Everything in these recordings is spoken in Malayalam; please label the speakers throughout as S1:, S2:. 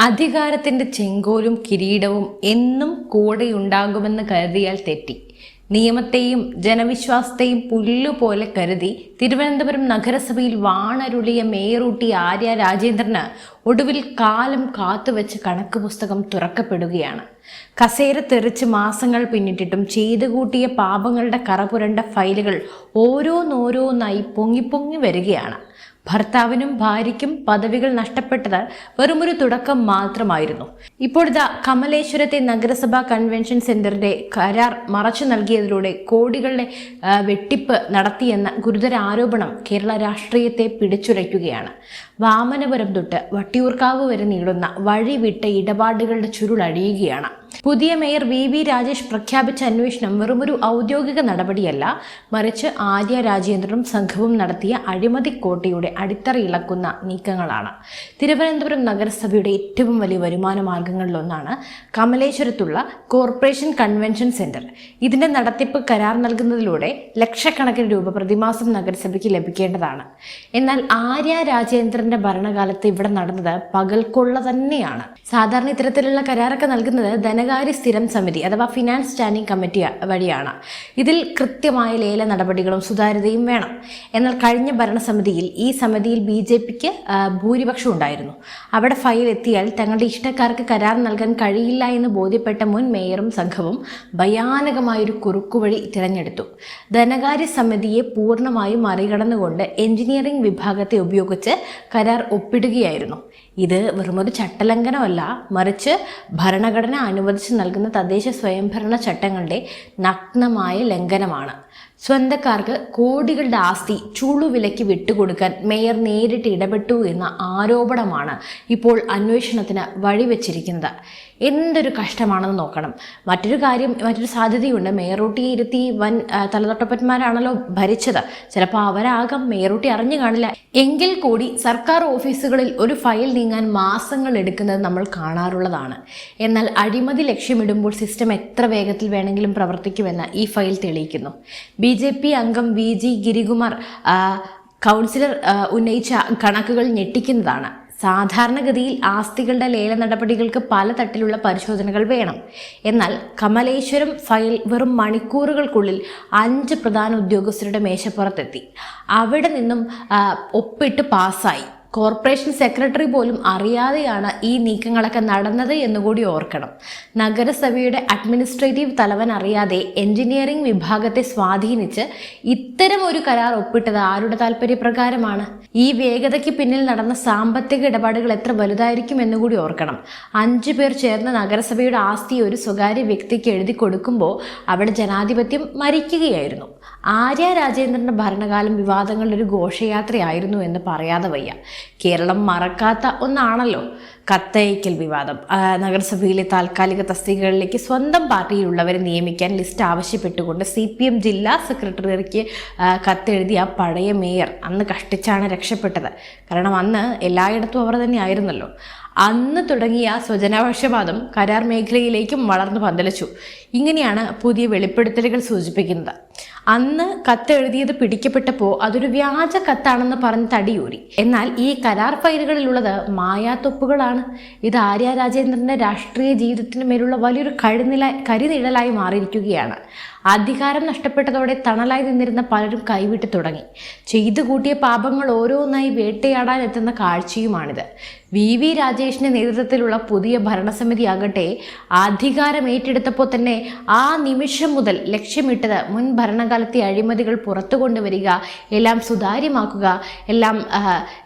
S1: അധികാരത്തിന്റെ ചെങ്കോലും കിരീടവും എന്നും കൂടെയുണ്ടാകുമെന്ന് കരുതിയാൽ തെറ്റി. നിയമത്തെയും ജനവിശ്വാസത്തെയും പുല്ലുപോലെ കരുതി തിരുവനന്തപുരം നഗരസഭയിൽ വാണരുളിയ മേയറൂട്ടി ആര്യ രാജേന്ദ്രന് ഒടുവിൽ കാലം കാത്തുവെച്ച് കണക്ക് പുസ്തകം തുറക്കപ്പെടുകയാണ്. കസേര തെറിച്ച് മാസങ്ങൾ പിന്നിട്ടിട്ടും ചെയ്തു കൂട്ടിയ പാപങ്ങളുടെ കറപുരണ്ട ഫയലുകൾ ഓരോന്നോരോന്നായി പൊങ്ങി വരികയാണ്. ഭർത്താവിനും ഭാര്യയ്ക്കും പദവികൾ നഷ്ടപ്പെട്ടത് വെറുമൊരു തുടക്കം മാത്രമായിരുന്നു. ഇപ്പോഴിതാ കമലേശ്വരത്തെ നഗരസഭാ കൺവെൻഷൻ സെന്ററിന്റെ കരാർ മറച്ചു നൽകിയതിലൂടെ കോടികളുടെ വെട്ടിപ്പ് നടത്തിയെന്ന ഗുരുതര ആരോപണം കേരള രാഷ്ട്രീയത്തെ പിടിച്ചുലയ്ക്കുകയാണ്. വാമനപുരം തൊട്ട് വട്ടിയൂർക്കാവ് വരെ നീളുന്ന വഴിവിട്ട ഇടപാടുകളുടെ ചുരുളഴിയുകയാണ്. പുതിയ മേയർ വി രാജേഷ് പ്രഖ്യാപിച്ച അന്വേഷണം വെറുമൊരു ഔദ്യോഗിക നടപടിയല്ല, മറിച്ച് ആര്യ രാജേന്ദ്രനും സംഘവും നടത്തിയ അഴിമതിക്കോട്ടയുടെ അടിത്തറ ഇളക്കുന്ന നീക്കങ്ങളാണ്. തിരുവനന്തപുരം നഗരസഭയുടെ ഏറ്റവും വലിയ വരുമാന മാർഗങ്ങളിലൊന്നാണ് കമലേശ്വരത്തുള്ള കോർപ്പറേഷൻ കൺവെൻഷൻ സെന്റർ. ഇതിന്റെ നടത്തിപ്പ് കരാർ നൽകുന്നതിലൂടെ ലക്ഷക്കണക്കിന് രൂപ പ്രതിമാസം നഗരസഭയ്ക്ക് ലഭിക്കേണ്ടതാണ്. എന്നാൽ ആര്യ രാജേന്ദ്രന്റെ ഭരണകാലത്ത് ഇവിടെ നടന്നത് പകൽക്കൊള്ള തന്നെയാണ്. സാധാരണ ഇത്തരത്തിലുള്ള കരാറൊക്കെ നൽകുന്നത് ധനകാര്യ സ്ഥിരം സമിതി അഥവാ ഫിനാൻസ് സ്റ്റാൻഡിംഗ് കമ്മിറ്റി വഴിയാണ്. ഇതിൽ കൃത്യമായ ലേല നടപടികളും സുതാര്യതയും വേണം. എന്നാൽ കഴിഞ്ഞ ഭരണസമിതിയിൽ ഈ സമിതിയിൽ BJPക്ക് ഭൂരിപക്ഷം ഉണ്ടായിരുന്നു. അവിടെ ഫയൽ എത്തിയാൽ തങ്ങളുടെ ഇഷ്ടക്കാർക്ക് കരാർ നൽകാൻ കഴിയില്ല എന്ന് ബോധ്യപ്പെട്ട മുൻ മേയറും സംഘവും ഭയാനകമായൊരു കുറുക്കുവഴി തിരഞ്ഞെടുത്തു. ധനകാര്യ സമിതിയെ പൂർണ്ണമായും മറികടന്നുകൊണ്ട് എഞ്ചിനീയറിംഗ് വിഭാഗത്തെ ഉപയോഗിച്ച് കരാർ ഒപ്പിടുകയായിരുന്നു. ഇത് വെറുമൊരു ചട്ടലംഘനമല്ല, മറിച്ച് ഭരണഘടന അനുവദിച്ച് നൽകുന്ന തദ്ദേശ സ്വയംഭരണ ചട്ടങ്ങളുടെ നഗ്നമായ ലംഘനമാണ്. സ്വന്തക്കാർക്ക് കോടികളുടെ ആസ്തി ചുളുവിലയ്ക്ക് വിട്ടുകൊടുക്കാൻ മേയർ നേരിട്ട് ഇടപെട്ടു എന്ന ആരോപണമാണ് ഇപ്പോൾ അന്വേഷണത്തിന് വഴിവെച്ചിരിക്കുന്നത്. എന്തൊരു കഷ്ടമാണെന്ന് നോക്കണം. മറ്റൊരു സാധ്യതയുണ്ട്. മേയറൂട്ടിയെ ഇരുത്തി വൻ തലതൊട്ടപ്പന്മാരാണല്ലോ ഭരിച്ചത്. ചിലപ്പോൾ അവരാകാം മേയറൂട്ടി അറിഞ്ഞു കാണില്ല. എങ്കിൽ കൂടി സർക്കാർ ഓഫീസുകളിൽ ഒരു ഫയൽ നീങ്ങാൻ മാസങ്ങൾ എടുക്കുന്നത് നമ്മൾ കാണാറുള്ളതാണ്. എന്നാൽ അഴിമതി ലക്ഷ്യമിടുമ്പോൾ സിസ്റ്റം എത്ര വേഗത്തിൽ വേണമെങ്കിലും പ്രവർത്തിക്കുമെന്ന് ഈ ഫയൽ തെളിയിക്കുന്നു. BJP അംഗം VG ഗിരികുമാർ കൗൺസിലർ ഉന്നയിച്ച കണക്കുകൾ ഞെട്ടിക്കുന്നതാണ്. സാധാരണഗതിയിൽ ആസ്തികളുടെ ലേല നടപടികൾക്ക് പല തട്ടിലുള്ള പരിശോധനകൾ വേണം. എന്നാൽ കമലേശ്വരം ഫയൽ വെറും മണിക്കൂറുകൾക്കുള്ളിൽ 5 പ്രധാന ഉദ്യോഗസ്ഥരുടെ മേശപ്പുറത്തെത്തി. അവിടെ നിന്നും ഒപ്പിട്ട് പാസ്സായി. കോർപ്പറേഷൻ സെക്രട്ടറി പോലും അറിയാതെയാണ് ഈ നീക്കങ്ങളൊക്കെ നടന്നത് എന്നുകൂടി ഓർക്കണം. നഗരസഭയുടെ അഡ്മിനിസ്ട്രേറ്റീവ് തലവൻ അറിയാതെ എഞ്ചിനീയറിംഗ് വിഭാഗത്തെ സ്വാധീനിച്ച് ഇത്തരം ഒരു കരാർ ഒപ്പിട്ടത് ആരുടെ താല്പര്യപ്രകാരമാണ്? ഈ വേഗതയ്ക്ക് പിന്നിൽ നടന്ന സാമ്പത്തിക ഇടപാടുകൾ എത്ര വലുതായിരിക്കും എന്നുകൂടി ഓർക്കണം. 5 പേർ ചേർന്ന് നഗരസഭയുടെ ആസ്തി ഒരു സ്വകാര്യ വ്യക്തിക്ക് എഴുതി കൊടുക്കുമ്പോൾ അവിടെ ജനാധിപത്യം മരിക്കുകയായിരുന്നു. ആര്യ രാജേന്ദ്രന്റെ ഭരണകാലം വിവാദങ്ങളുടെ ഒരു ഘോഷയാത്രയായിരുന്നു എന്ന് പറയാതെ വയ്യ. കേരളം മറക്കാത്ത ഒന്നാണല്ലോ കത്തയക്കൽ വിവാദം. നഗരസഭയിലെ താൽക്കാലിക തസ്തികകളിലേക്ക് സ്വന്തം പാർട്ടിയിലുള്ളവരെ നിയമിക്കാൻ ലിസ്റ്റ് ആവശ്യപ്പെട്ടുകൊണ്ട് CPM ജില്ലാ സെക്രട്ടറിക്ക് കത്തെഴുതിയ പഴയ മേയർ അന്ന് കഷ്ടിച്ചാണ് രക്ഷപ്പെട്ടത്. കാരണം അന്ന് എല്ലായിടത്തും അവർ തന്നെ ആയിരുന്നല്ലോ. അന്ന് തുടങ്ങിയ സ്വജനാവകാശവാദം കരാർ മേഖലയിലേക്കും വളർന്നു പന്തലിച്ചു. ഇങ്ങനെയാണ് പുതിയ വെളിപ്പെടുത്തലുകൾ സൂചിപ്പിക്കുന്നത്. അന്ന് കത്തെഴുതിയത് പിടിക്കപ്പെട്ടപ്പോൾ അതൊരു വ്യാജ കത്താണെന്ന് പറഞ്ഞ് തടിയൂരി. എന്നാൽ ഈ കരാർ ഫയലുകളിലുള്ളത് മായാത്തൊപ്പുകളാണ്. ഇത് ആര്യ രാജേന്ദ്രന്റെ രാഷ്ട്രീയ ജീവിതത്തിന് മേലുള്ള വലിയൊരു കരിനിഴലായി മാറിയിരിക്കുകയാണ്. അധികാരം നഷ്ടപ്പെട്ടതോടെ തണലായി നിന്നിരുന്ന പലരും കൈവിട്ടു തുടങ്ങി. ചെയ്തു കൂട്ടിയ പാപങ്ങൾ ഓരോന്നായി വേട്ടയാടാൻ എത്തുന്ന കാഴ്ചയുമാണിത്. VV രാജേഷിന്റെ നേതൃത്വത്തിലുള്ള പുതിയ ഭരണസമിതി ആകട്ടെ അധികാരം ഏറ്റെടുത്തപ്പോൾ തന്നെ ആ നിമിഷം മുതൽ ലക്ഷ്യമിട്ടത് മുൻ ഭരണകാലത്തെ അഴിമതികൾ പുറത്തു കൊണ്ടുവരിക, എല്ലാം സുതാര്യമാക്കുക,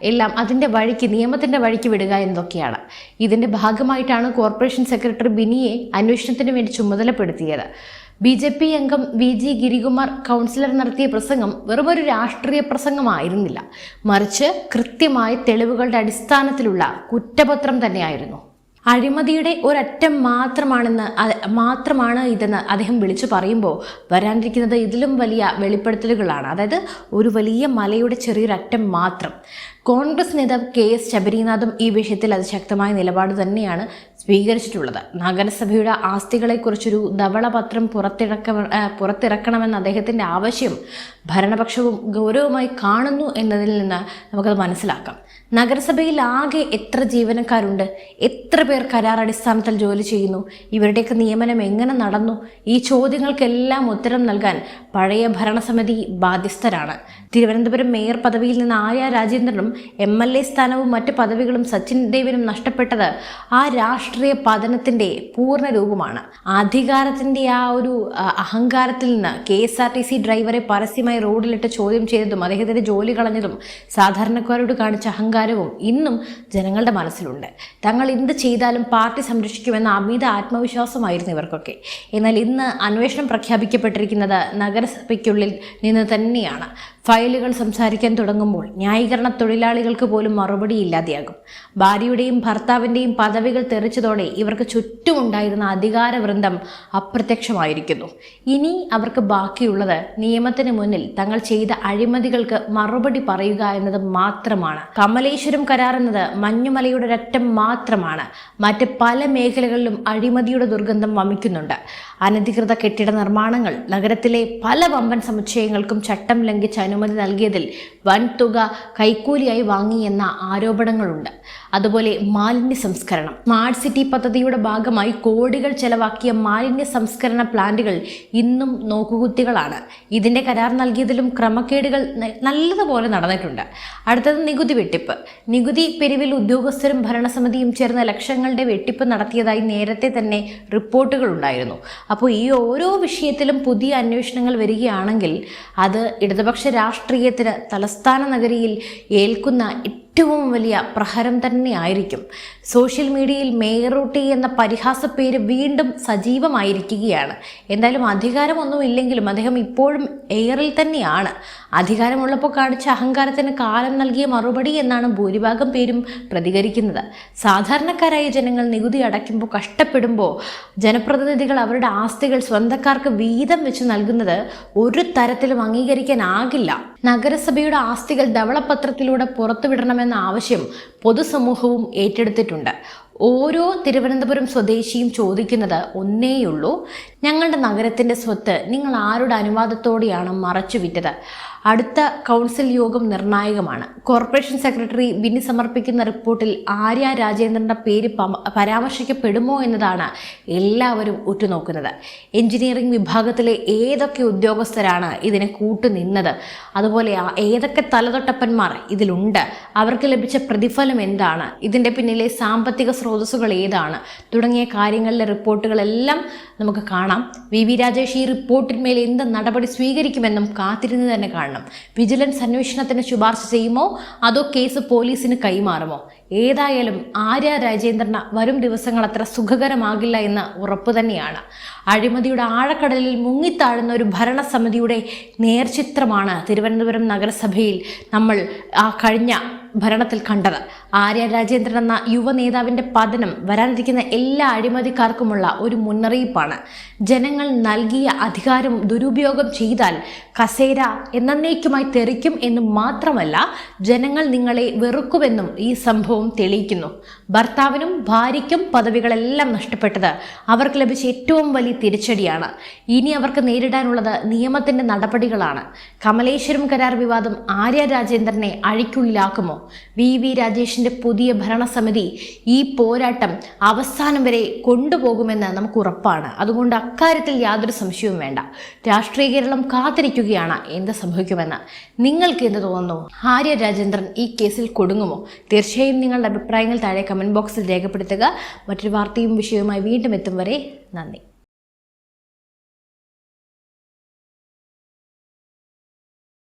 S1: എല്ലാം അതിൻ്റെ വഴിക്ക്, നിയമത്തിൻ്റെ വഴിക്ക് വിടുക എന്നതൊക്കെയാണ്. ഇതിൻ്റെ ഭാഗമായിട്ടാണ് കോർപ്പറേഷൻ സെക്രട്ടറി ബിനിയെ അന്വേഷണത്തിന് വേണ്ടി ചുമതലപ്പെടുത്തിയത്. BJP അംഗം VG ഗിരികുമാർ കൗൺസിലർ നടത്തിയ പ്രസംഗം വെറുമൊരു രാഷ്ട്രീയ പ്രസംഗമായിരുന്നില്ല, മറിച്ച് കൃത്യമായ തെളിവുകളുടെ അടിസ്ഥാനത്തിലുള്ള കുറ്റപത്രം തന്നെയായിരുന്നു. അഴിമതിയുടെ ഒരറ്റം മാത്രമാണ് ഇതെന്ന് അദ്ദേഹം വിളിച്ചു പറയുമ്പോൾ വരാനിരിക്കുന്നത് ഇതിലും വലിയ വെളിപ്പെടുത്തലുകളാണ്. അതായത് ഒരു വലിയ മലയുടെ ചെറിയൊരറ്റം മാത്രം. കോൺഗ്രസ് നേതാവ് KS ശബരിനാഥും ഈ വിഷയത്തിൽ അതിശക്തമായ നിലപാട് തന്നെയാണ് സ്വീകരിച്ചിട്ടുള്ളത്. നഗരസഭയുടെ ആസ്തികളെക്കുറിച്ചൊരു ധവളപത്രം പുറത്തിറക്കണമെന്ന അദ്ദേഹത്തിൻ്റെ ആവശ്യം ഭരണപക്ഷവും ഗൗരവമായി കാണുന്നു എന്നതിൽ നിന്ന് നമുക്കത് മനസ്സിലാക്കാം. നഗരസഭയിൽ ആകെ എത്ര ജീവനക്കാരുണ്ട്? എത്ര പേർ കരാർ അടിസ്ഥാനത്തിൽ ജോലി ചെയ്യുന്നു? ഇവരുടെയൊക്കെ നിയമനം എങ്ങനെ നടന്നു? ഈ ചോദ്യങ്ങൾക്കെല്ലാം ഉത്തരം നൽകാൻ പഴയ ഭരണസമിതി ബാധ്യസ്ഥരാണ്. തിരുവനന്തപുരം മേയർ പദവിയിൽ നിന്ന് ആര്യ രാജേന്ദ്രനും MLA സ്ഥാനവും മറ്റ് പദവികളും സച്ചിൻ ദേവിനും നഷ്ടപ്പെട്ടത് ആ രാഷ്ട്രീയ പതനത്തിന്റെ പൂർണ്ണ രൂപമാണ്. അധികാരത്തിന്റെ ആ ഒരു അഹങ്കാരത്തിൽ നിന്ന് KSRTC ഡ്രൈവറെ പരസ്യമായി റോഡിലിട്ട് ചോദ്യം ചെയ്തതും അദ്ദേഹത്തിന്റെ ജോലി കളഞ്ഞതും സാധാരണക്കാരോട് കാണിച്ച അഹങ്കാരവും ഇന്നും ജനങ്ങളുടെ മനസ്സിലുണ്ട്. തങ്ങൾ എന്ത് ചെയ്താലും പാർട്ടി സംരക്ഷിക്കുമെന്ന അമിത ആത്മവിശ്വാസമായിരുന്നു ഇവർക്കൊക്കെ. എന്നാൽ ഇന്ന് അന്വേഷണം പ്രഖ്യാപിക്കപ്പെട്ടിരിക്കുന്നത് നഗരസഭയ്ക്കുള്ളിൽ നിന്ന് തന്നെയാണ്. ഫയലുകൾ സംസാരിക്കാൻ തുടങ്ങുമ്പോൾ ന്യായീകരണ തൊഴിലാളികൾക്ക് പോലും മറുപടിയില്ലാതെയാകും. ഭാര്യയുടെയും ഭർത്താവിൻ്റെയും പദവികൾ തെറിച്ചതോടെ ഇവർക്ക് ചുറ്റുമുണ്ടായിരുന്ന അധികാരവൃന്ദം അപ്രത്യക്ഷമായിരിക്കുന്നു. ഇനി അവർക്ക് ബാക്കിയുള്ളത് നിയമത്തിന് മുന്നിൽ തങ്ങൾ ചെയ്ത അഴിമതികൾക്ക് മറുപടി പറയുക എന്നത് മാത്രമാണ്. കമലേശ്വരം കരാർ എന്നത് മഞ്ഞുമലയുടെ ഒരറ്റം മാത്രമാണ്. മറ്റ് പല മേഖലകളിലും അഴിമതിയുടെ ദുർഗന്ധം വമിക്കുന്നുണ്ട്. അനധികൃത കെട്ടിട നിർമ്മാണങ്ങൾ, നഗരത്തിലെ പല വമ്പൻ സമുച്ചയങ്ങൾക്കും ചട്ടം ലംഘിച്ച് അനുമതി നൽകിയതിൽ വൻ തുക കൈക്കൂലിയായി വാങ്ങിയെന്ന ആരോപണങ്ങളുണ്ട്. അതുപോലെ മാലിന്യ സംസ്കരണം, സ്മാർട്ട് സിറ്റി പദ്ധതിയുടെ ഭാഗമായി കോടികൾ ചെലവാക്കിയ മാലിന്യ സംസ്കരണ പ്ലാന്റുകൾ ഇന്നും നോക്കുകുത്തികളാണ്. ഇതിന്റെ കരാർ നൽകിയതിലും ക്രമക്കേടുകൾ നല്ലതുപോലെ നടന്നിട്ടുണ്ട്. അടുത്തത് നികുതി വെട്ടിപ്പ്. നികുതി പിരിവിൽ ഉദ്യോഗസ്ഥരും ഭരണസമിതിയും ചേർന്ന് ലക്ഷങ്ങളുടെ വെട്ടിപ്പ് നടത്തിയതായി നേരത്തെ തന്നെ റിപ്പോർട്ടുകൾ ഉണ്ടായിരുന്നു. അപ്പോൾ ഈ ഓരോ വിഷയത്തിലും പുതിയ അന്വേഷണങ്ങൾ വരികയാണെങ്കിൽ അത് ഇടതുപക്ഷ രാഷ്ട്രീയത്തിന് തലസ്ഥാന നഗരിയിൽ ഏൽക്കുന്ന ഏറ്റവും വലിയ പ്രഹരം തന്നെയായിരിക്കും. സോഷ്യൽ മീഡിയയിൽ മേയറൂട്ടി എന്ന പരിഹാസ പേര് വീണ്ടും സജീവമായിരിക്കുകയാണ്. എന്തായാലും അധികാരമൊന്നും ഇല്ലെങ്കിലും അദ്ദേഹം ഇപ്പോഴും എയറിൽ തന്നെയാണ്. അധികാരമുള്ളപ്പോൾ കാണിച്ച അഹങ്കാരത്തിന് കാലം നൽകിയ മറുപടി എന്നാണ് ഭൂരിഭാഗം പേരും പ്രതികരിക്കുന്നത്. സാധാരണക്കാരായ ജനങ്ങൾ നികുതി അടയ്ക്കുമ്പോൾ, കഷ്ടപ്പെടുമ്പോൾ ജനപ്രതിനിധികൾ അവരുടെ ആസ്തികൾ സ്വന്തക്കാർക്ക് വീതം വെച്ച് നൽകുന്നത് ഒരു തരത്തിലും അംഗീകരിക്കാനാകില്ല. നഗരസഭയുടെ ആസ്തികൾ ധവളപത്രത്തിലൂടെ പുറത്തുവിടണമെന്ന ആവശ്യം പൊതുസമൂഹവും ഏറ്റെടുത്തിട്ടുണ്ട്. ഓരോ തിരുവനന്തപുരം സ്വദേശിയും ചോദിക്കുന്നത് ഒന്നേയുള്ളൂ: ഞങ്ങളുടെ നഗരത്തിൻ്റെ സ്വത്ത് നിങ്ങൾ ആരുടെ അനുവാദത്തോടെയാണ് മറച്ചു വിറ്റത്? അടുത്ത കൗൺസിൽ യോഗം നിർണായകമാണ്. കോർപ്പറേഷൻ സെക്രട്ടറി ബിന്നി സമർപ്പിക്കുന്ന റിപ്പോർട്ടിൽ ആര്യ രാജേന്ദ്രന്റെ പേര് പരാമർശിക്കപ്പെടുമോ എന്നതാണ് എല്ലാവരും ഉറ്റുനോക്കുന്നത്. എഞ്ചിനീയറിംഗ് വിഭാഗത്തിലെ ഏതൊക്കെ ഉദ്യോഗസ്ഥരാണ് ഇതിന് കൂട്ടുനിന്നത്? അതുപോലെ ഏതൊക്കെ തലതൊട്ടപ്പന്മാർ ഇതിലുണ്ട്? അവർക്ക് ലഭിച്ച പ്രതിഫലം എന്താണ്? ഇതിൻ്റെ പിന്നിലെ സാമ്പത്തിക സ്രോതസ്സുകൾ ഏതാണ്? തുടങ്ങിയ കാര്യങ്ങളിലെ റിപ്പോർട്ടുകളെല്ലാം നമുക്ക് കാണാം. VV രാജേഷ് ഈ റിപ്പോർട്ടിന്മേൽ എന്ത് നടപടി സ്വീകരിക്കുമെന്നും കാത്തിരുന്ന് തന്നെ കാണണം. വിജിലൻസ് അന്വേഷണത്തിന് ശുപാർശ ചെയ്യുമോ അതോ കേസ് പോലീസിന് കൈമാറുമോ? ഏതായാലും ആര്യ രാജേന്ദ്രന് വരും ദിവസങ്ങൾ അത്ര സുഖകരമാകില്ല എന്ന് ഉറപ്പു തന്നെയാണ്. അഴിമതിയുടെ ആഴക്കടലിൽ മുങ്ങിത്താഴുന്ന ഒരു ഭരണസമിതിയുടെ നേർചിത്രമാണ് തിരുവനന്തപുരം നഗരസഭയിൽ നമ്മൾ കഴിഞ്ഞ ഭരണത്തിൽ കണ്ടത്. ആര്യ രാജേന്ദ്രൻ എന്ന യുവ നേതാവിൻ്റെ പതനം വരാനിരിക്കുന്ന എല്ലാ അഴിമതിക്കാർക്കുമുള്ള ഒരു മുന്നറിയിപ്പാണ്. ജനങ്ങൾ നൽകിയ അധികാരം ദുരുപയോഗം ചെയ്താൽ കസേര എന്നേക്കുമായി തെറിക്കും എന്ന് മാത്രമല്ല, ജനങ്ങൾ നിങ്ങളെ വെറുക്കുമെന്നും ഈ സംഭവം തെളിയിക്കുന്നു. ഭർത്താവിനും ഭാര്യയ്ക്കും പദവികളെല്ലാം നഷ്ടപ്പെട്ടത് അവർക്ക് ലഭിച്ച ഏറ്റവും വലിയ തിരിച്ചടിയാണ്. ഇനി അവർക്ക് നേരിടാനുള്ളത് നിയമത്തിൻ്റെ നടപടികളാണ്. കമലേശ്വരം കരാർ വിവാദം ആര്യ രാജേന്ദ്രനെ അഴിക്കുള്ളിലാക്കുമോ? VV രാജേഷിന്റെ പുതിയ ഭരണസമിതി ഈ പോരാട്ടം അവസാനം വരെ കൊണ്ടുപോകുമെന്ന് നമുക്ക് ഉറപ്പാണ്. അതുകൊണ്ട് അക്കാര്യത്തിൽ യാതൊരു സംശയവും വേണ്ട. രാഷ്ട്രീയ കേരളം കാത്തിരിക്കുകയാണ് എന്ത് സംഭവിക്കുമെന്ന്. നിങ്ങൾക്ക് എന്ത് തോന്നുന്നു? ആര്യ രാജേന്ദ്രൻ ഈ കേസിൽ കൊടുങ്ങുമോ? തീർച്ചയായും നിങ്ങളുടെ അഭിപ്രായങ്ങൾ താഴെ കമന്റ് ബോക്സിൽ രേഖപ്പെടുത്തുക. മറ്റൊരു വാർത്തയും വിഷയവുമായി വീണ്ടും എത്തും വരെ നന്ദി.